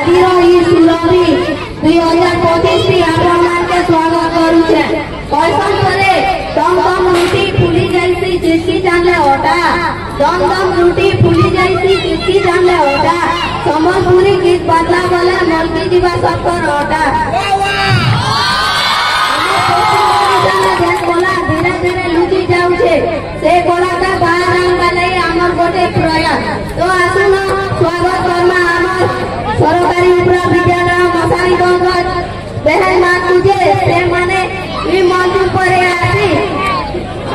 ଆଜିର ଏହି ସୁରଭି 2025 ଆପଣମାନଙ୍କୁ ସ୍ୱାଗତ କରୁଛେ। କହିସନ୍ ଥରେ ଦମ ଦମ ରୁଟି ଫୁଲି ଯାଇସି ଚିଟକି ଜାଣିଲେ ଅଟା, ଦମ ଦମ ରୁଟି ଫୁଲି ଯାଇସି ଚିଟକି ଜାଣିଲେ ଅଟା, ସମ୍ବଲପୁରୀ ଗୀତ ବାଜଲା ଗଲେ ମଲକି ଯିବା ସବକର ଅଟା। कला धीरे धीरे लुचि जाऊे से कला का बाहर आनवा लगी आमर गोटे प्रयास। तो आसन स्वागत करमा आमर सरकारी उपरा विद्यालय मसाईगंज बेहन मान तुझे से माने ई मंच पर आसी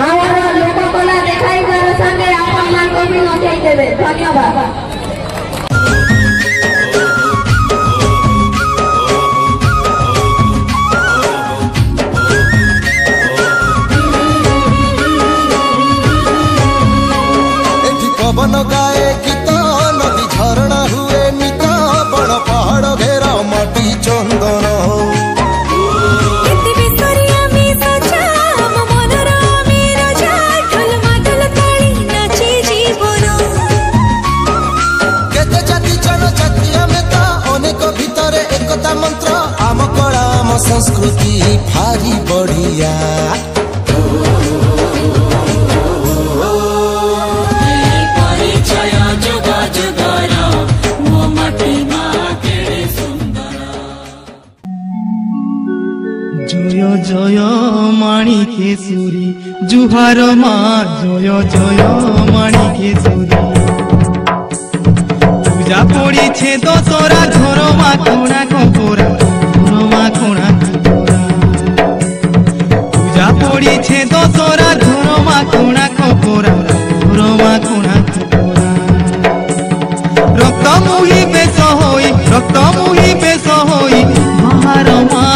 आमर लोक कला देखाई कर संगे आपन मान को भी नचाई देबे। धन्यवाद। पवन गाए गीत नदी झरणा हुए नित बड़ पहाड़ घेरा माटी चंदन केते जाति जनजाति आमे ता अनेक भितरे एकता मंत्र आम कला आम संस्कृति भारी बढ़िया। जय जय माणिकेश्वरी जुहार माँ जय जय माणिकेश्वरी पूजा पड़ी छे दशहरा झोर माँ कोणा कपोरा झोर माँ कोणा कपोरा पूजा पड़ी छे दशहरा झोर माँ कोणा कपोरा झोर माँ कोणा कपोरा रक्त मुही बेस होई रक्त मुही बेस होई महार माँ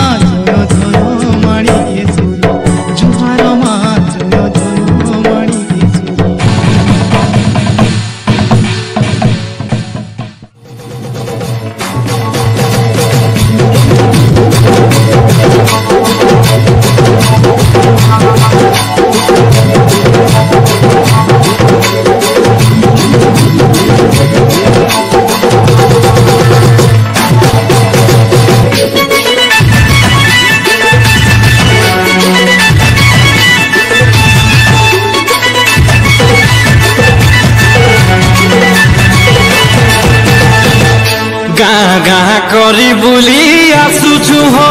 गाँ करी बुली आसुछु हो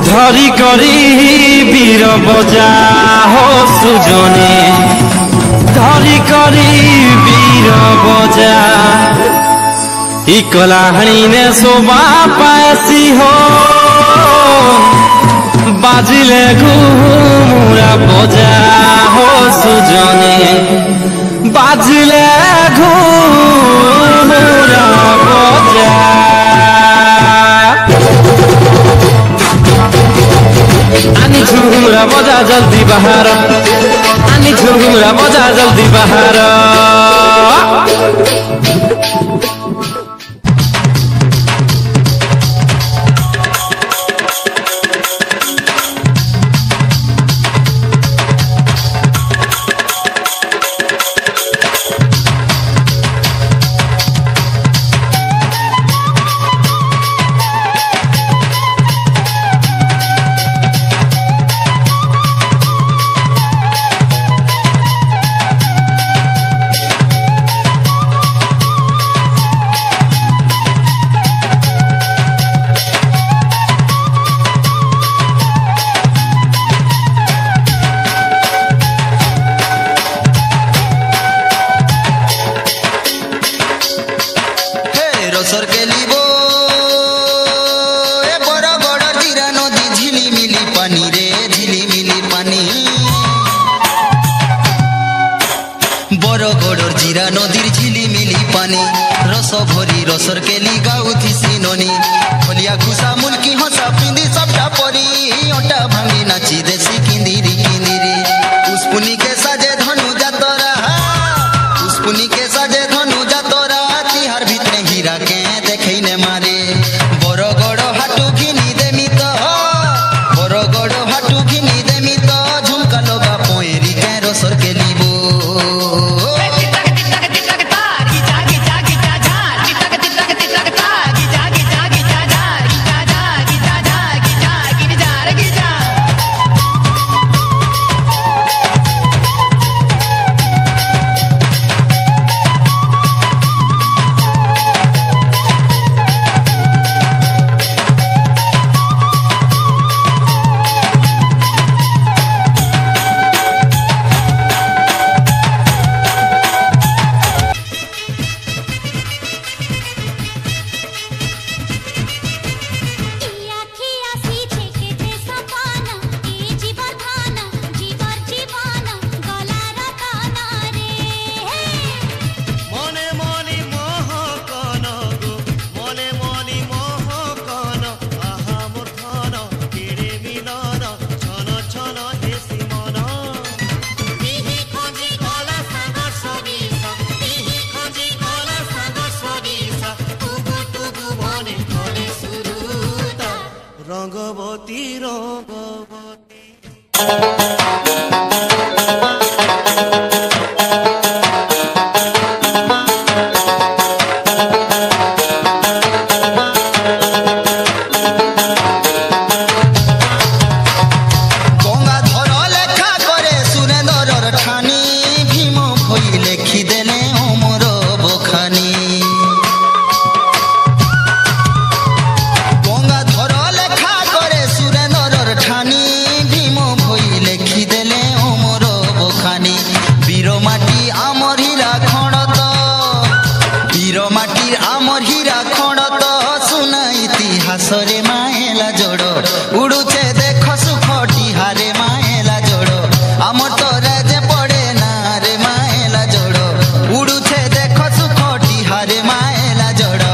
धरी करी वीर बजा हो सुजने धरी करी वीर बजा ई कलाहाणी ने शोभा पासी हो बाजिले घुमुरा बजा हो सुजने बाजिले घुमुरा बजा आनी झुमुरा बजा जल्दी बाहर आनी झुमुरा बजा जल्दी बाहर। बरगड़र जीरा नदीर झिलिमिली पानी रस भरी रसर केली गाउथी सिनोनी फलिया खुशा मुल्की हंसा पिंदी सबटा परी ओटा भांगी नाची देसी किंदिरी किंदिरी पुष्पुनी के साजे धनु जातरा पुष्पुनी के साजे धनु जातरा तिहार भितरे हीरा के देखै ने मारे बरगड़ हाटू घिनी देमी तो बरगड़ हाटू घिनी देमी तो झुमका लगा पोएरी के रसर केली बो রঙ্গবতী রঙ্গবতী হাসরে মায়েলা জোড় উড়ুছে দেখো সুখটি হারে মায়েলা জোড় আমার তোরা যে পড়ে না রে মায়েলা জোড় উড়ুছে দেখো সুখটি হারে মায়েলা জোড়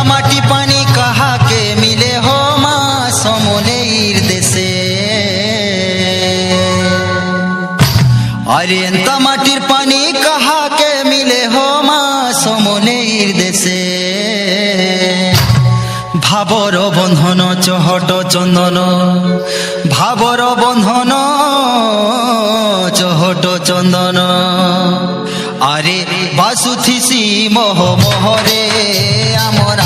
माटी पानी कहा के मिले हो माँ समोलेर देशे अरे माटिर पानी कहा के मिले हो माँ समोलेर देशे भावर बंधन चहट चंदन भावर बंधन चहट चंदन अरे बासुथिसी मोह मोहरे आमरा